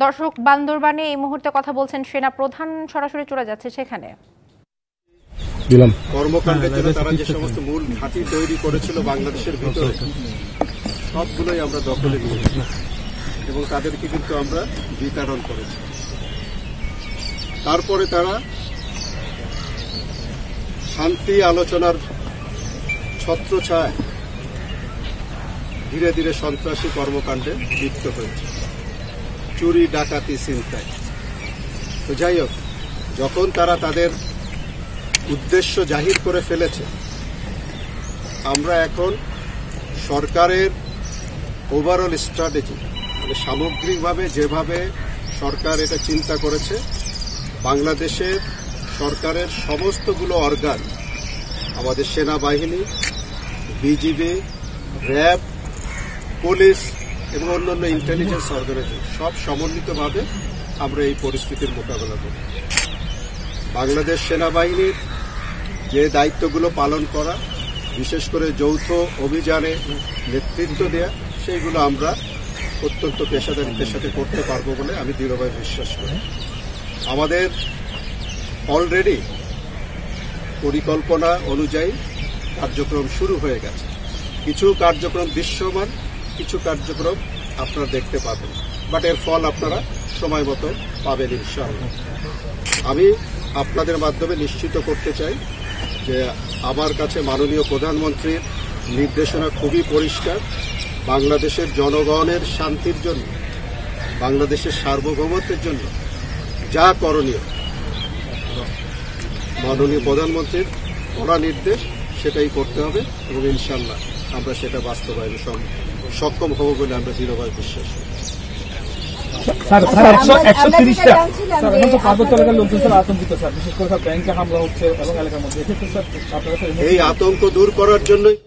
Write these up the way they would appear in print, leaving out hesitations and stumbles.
দর্শক, বান্দরবানে এই মুহূর্তে কথা বলছেন সেনা প্রধান, সরাসরি চলে যাচ্ছে সেখানে। কর্মকাণ্ডের জন্য তারা যে সমস্ত মূল ঘাঁটি তৈরি করেছিল বাংলাদেশের ভিতরে, সবগুলোই আমরা দখলে নিয়েছি এবং তাদেরকে কিন্তু আমরা বিতাড়ন করেছি। তারপরে তারা শান্তি আলোচনার ছত্রছায়ায় ধীরে ধীরে সন্ত্রাসী কর্মকাণ্ডে লিপ্ত হয়েছে, চুরি, ডাকাতি, ছিনতাই। তো যাই হোক, যখন তারা তাদের উদ্দেশ্য জাহির করে ফেলেছে, আমরা এখন সরকারের ওভারঅল স্ট্র্যাটেজি, মানে সামগ্রিকভাবে যেভাবে সরকার এটা চিন্তা করেছে, বাংলাদেশের সরকারের সমস্তগুলো অর্গান, আমাদের সেনাবাহিনী, বিজিবি, র্যাব, পুলিশ এবং অন্যান্য ইন্টেলিজেন্স অর্গানাইজেশন সব সমন্বিতভাবে আমরা এই পরিস্থিতির মোকাবেলা করি। বাংলাদেশ সেনাবাহিনীর যে দায়িত্বগুলো পালন করা, বিশেষ করে যৌথ অভিযানে নেতৃত্ব দেয়া, সেইগুলো আমরা অত্যন্ত পেশাদারিত্বের সাথে করতে পারবো বলে আমি দৃঢ়ভাবে বিশ্বাস করি। আমাদের অলরেডি পরিকল্পনা অনুযায়ী কার্যক্রম শুরু হয়ে গেছে। কিছু কার্যক্রম দৃশ্যমান, কিছু কার্যক্রম আপনারা দেখতে পাবেন, বাট এর ফল আপনারা সময় মতো পাবেন ইনশাআল্লাহ। আমি আপনাদের মাধ্যমে নিশ্চিত করতে চাই যে আমার কাছে মাননীয় প্রধানমন্ত্রীর নির্দেশনা খুবই পরিষ্কার। বাংলাদেশের জনগণের শান্তির জন্য, বাংলাদেশের সার্বভৌমত্বের জন্য যা করণীয়, মাননীয় প্রধানমন্ত্রীর কড়া নির্দেশ, সেটাই করতে হবে এবং ইনশাআল্লাহ আমরা সেটা বাস্তবায়নে সক্ষম হব বলে আমরা দৃঢ়ভাবে বিশ্বাস করি। এই আতঙ্ক দূর করার জন্যই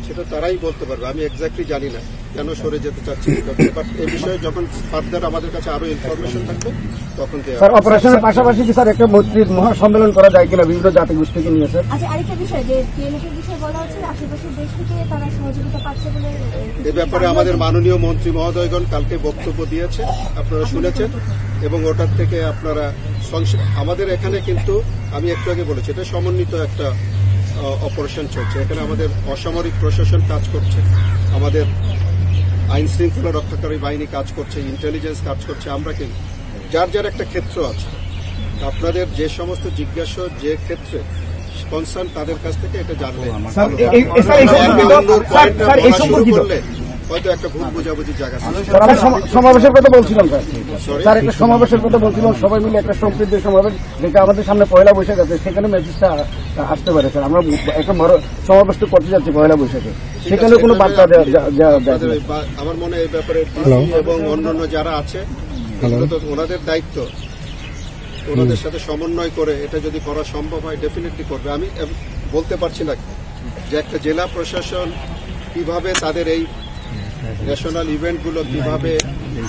সেটা তারাই বলতে পারবে, আমি এক্স্যাক্টলি জানি না কেন সরে যেতে চাচ্ছি, বাট এই বিষয়ে যখন ফার্দার আমাদের কাছে আরো ইনফরমেশন থাকবে তখন অপারেশনের পাশাপাশি কি স্যার একটা মৈত্রীর মহাসম্মেলন করা যায় কিনা বিভিন্ন জাতিগোষ্ঠীকে নিয়ে? স্যার, আচ্ছা, আরেকটা বিষয় যে টিএনএফের বিষয়ে বলা হচ্ছে আশেপাশের দেশ থেকে তারা সহযোগিতা পাচ্ছে বলে, এ ব্যাপারে আমাদের মাননীয় মন্ত্রী মহোদয়গণ কালকে বক্তব্য দিয়েছে, আপনারা শুনেছেন এবং ওটার থেকে আপনারা আমাদের এখানে কিন্তু আমি একটু আগে বলেছি এটা সমন্বিত একটা অপারেশন চলছে। এখানে আমাদের অসামরিক প্রশাসন কাজ করছে, আমাদের আইন শৃঙ্খলা রক্ষাকারী বাহিনী কাজ করছে, ইন্টেলিজেন্স কাজ করছে। আমরা কিন্তু যার যার একটা ক্ষেত্র আছে, আপনাদের যে সমস্ত জিজ্ঞাসা যে ক্ষেত্রে কনসার্ন তাদের কাছ থেকে এটা জানবে, হয়তো একটা ভুল বোঝাবুঝির জায়গা। সমাবেশের কথা বলছিলাম স্যার, একটা সমাবেশের কথা বলছিলাম, সবাই মিলে একটা সম্প্রীতির সমাবেশ, যেটা আমাদের সামনে পয়লা বৈশাখ আছে, সেখানে মেসেজটা আসতে পারে স্যার। আমরা একটা বড় সমাবেশ তো করতে যাচ্ছি পয়লা বৈশাখে, সেখানে কোনো বার্তা আমার মনে হয় এই ব্যাপারে এবং অন্যান্য যারা আছে ওনাদের দায়িত্ব, ওনাদের সাথে সমন্বয় করে এটা যদি করা সম্ভব হয় ডেফিনেটলি করবে। আমি বলতে পারছি না যে একটা জেলা প্রশাসন কিভাবে তাদের এই ন্যাশনাল ইভেন্টগুলো কিভাবে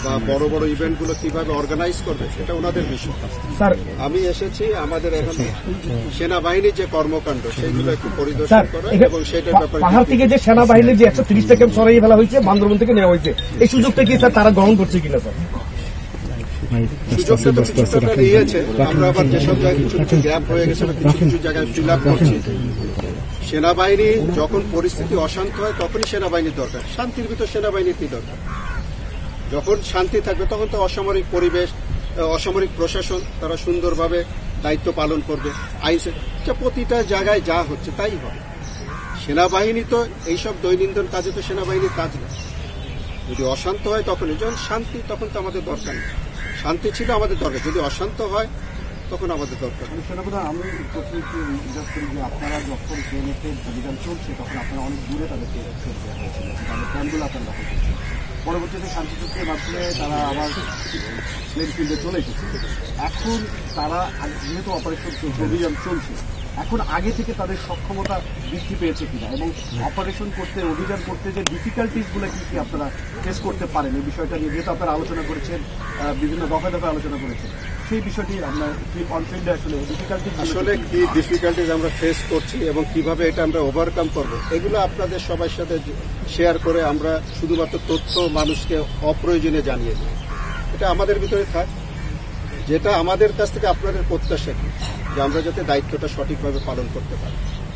বা বড় বড় ইভেন্টগুলো কিভাবে অর্গানাইজ করবে, সেটা ওনাদের বিষয়। স্যার, আমি এসেছি আমাদের এখানে সেনাবাহিনীর যে কর্মকাণ্ড সেইগুলো একটু পরিদর্শন করা এবং সেটার ব্যাপারে পাহাড় থেকে যে সেনাবাহিনীর যে 130টা ক্যাম্প সরাইয়ে ফেলা হয়েছে, বান্দরবন থেকে নেওয়া হয়েছে, এই সুযোগটা কি স্যার তারা গ্রহণ করছে কিনা? স্যার, সুযোগটা তো কিছুটা নিয়েছে, আমরা আবার যেসব জায়গায় কিছু কিছু গ্যাপ হয়ে গেছে কিছু কিছু জায়গায় ফিল আপ করছি। সেনাবাহিনী যখন পরিস্থিতি অশান্ত হয় তখনই সেনাবাহিনীর দরকার, শান্তির ভিতর সেনাবাহিনীর কি দরকার? যখন শান্তি থাকবে তখন তো অসামরিক পরিবেশ, অসামরিক প্রশাসন তারা সুন্দরভাবে দায়িত্ব পালন করবে। আইন প্রতিটা জায়গায় যা হচ্ছে তাই হবে। সেনাবাহিনী তো এইসব দৈনন্দিন কাজে তো সেনাবাহিনীর কাজ না। যদি অশান্ত হয় তখন, যখন শান্তি তখন তো আমাদের দরকার নেই। শান্তি ছিল আমাদের দরকার, যদি অশান্ত হয় তখন আমাদের দরকার। সেনাপ্রধান, আমি প্রথমে একটু জিজ্ঞাসা করি যে আপনারা যখন ট্রেনেতে অভিযান চলছে তখন আপনারা অনেক দূরে তাদেরকে ছেড়ে দেওয়া হয়েছিল, তাদের ক্যাম্পগুলো আপনারা দখল করছেন। পরবর্তীতে শান্তি চুক্তির মাধ্যমে তারা আবার প্লেন ফিল্ডে চলে এসেছে। এখন তারা যেহেতু অপারেশন চলছে, অভিযান চলছে, এখন আগে থেকে তাদের সক্ষমতা বৃদ্ধি পেয়েছে কিনা এবং অপারেশন করতে, অভিযান করতে যে ডিফিকাল্টিসগুলো কি কি আপনারা ফেস করতে পারেন, এই বিষয়টা নিয়ে যেহেতু আপনারা আলোচনা করেছেন, বিভিন্ন দফায় দফায় আলোচনা করেছেন। সেই বিষয়টি আপনার কনফিডেন্ট আসলে ডিফিকাল্টি আসলে কি ডিফিকাল্টিজ আমরা ফেস করছি এবং কিভাবে এটা আমরা ওভারকাম করব এগুলো আপনাদের সবার সাথে শেয়ার করে আমরা শুধুমাত্র তথ্য মানুষকে অপ্রয়োজনে জানিয়ে দিই। এটা আমাদের ভিতরে থাক, যেটা আমাদের কাছ থেকে আপনাদের প্রত্যাশা কি যে আমরা যাতে দায়িত্বটা সঠিকভাবে পালন করতে পারি।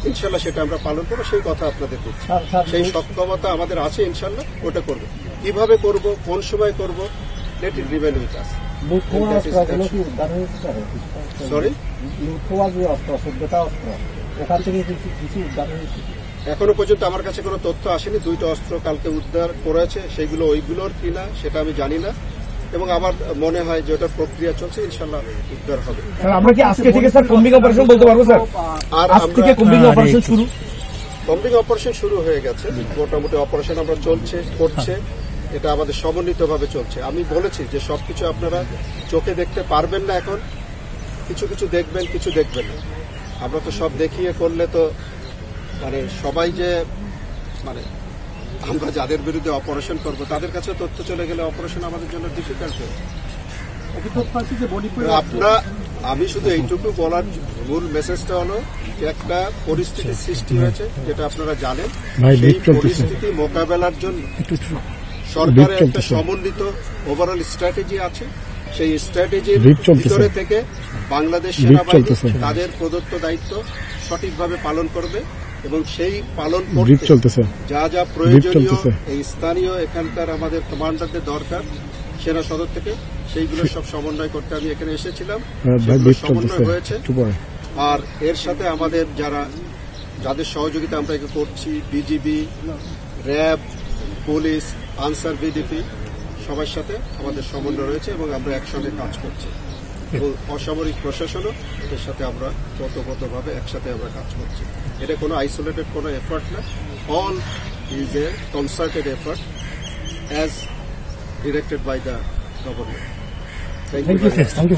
ইনশাল্লাহ সেটা আমরা পালন করবো, সেই কথা আপনাদের দিচ্ছি। সেই সক্ষমতা আমাদের আছে, ইনশাল্লাহ ওটা করবো। কিভাবে করব, কোন সময় করব, let it remain with us. Sorry, এখনো পর্যন্ত আমার কাছে কোনো তথ্য আসেনি। 2টা অস্ত্র কালকে উদ্ধার করেছে, সেগুলো ওইগুলোর কিনা সেটা আমি জানি না, এবং আমার মনে হয় যে ওটার প্রক্রিয়া চলছে, ইনশাল্লাহ উদ্ধার হবে। আমরা কি আজকে থেকে স্যার কম্বিং অপারেশন বলতে পারবো স্যার? আর আজ থেকে কম্বিং অপারেশন শুরু? কম্বিং অপারেশন শুরু হয়ে গেছে, মোটামুটি অপারেশন আমরা করছে, এটা আমাদের সমন্বিতভাবে চলছে। আমি বলেছি যে সবকিছু আপনারা চোখে দেখতে পারবেন না, এখন কিছু কিছু দেখবেন, কিছু দেখবেন না। আমরা তো সব দেখিয়ে করলে তো মানে সবাই যে মানে আমরা যাদের বিরুদ্ধে অপারেশন করব তাদের কাছে তথ্য চলে গেলে অপারেশন আমাদের জন্য ডিফিকাল্ট হবে। আপনারা, আমি শুধু এইটুকু বলার মূল মেসেজটা হলো যে একটা পরিস্থিতির সৃষ্টি হয়েছে, যেটা আপনারা জানেন। সেই পরিস্থিতি মোকাবেলার জন্য সরকারের একটা সমন্বিত ওভারঅল স্ট্র্যাটেজি আছে। সেই স্ট্র্যাটেজির ভিতরে থেকে বাংলাদেশ সেনাবাহিনী তাদের প্রদত্ত দায়িত্ব সঠিকভাবে পালন করবে, এবং সেই পালন করতে যা যা প্রয়োজনীয় এই স্থানীয় এখানকার আমাদের কমান্ডারদের দরকার সেনা সদর থেকে, সেইগুলো সব সমন্বয় করতে আমি এখানে এসেছিলাম। সমন্বয় হয়েছে। আর এর সাথে আমাদের যাদের সহযোগিতা আমরা একে করছি, BGB, RAB, police, answer, BDP, সবার সাথে আমাদের সমন্বয় রয়েছে এবং আমরা একসঙ্গে কাজ করছি, এবং অসামরিক প্রশাসনও এর সাথে আমরা গতভাবে একসাথে আমরা কাজ করছি। এটা কোনো আইসোলেটেড কোনো এফার্ট না, all is a concerted effort as directed by the government. Thank you.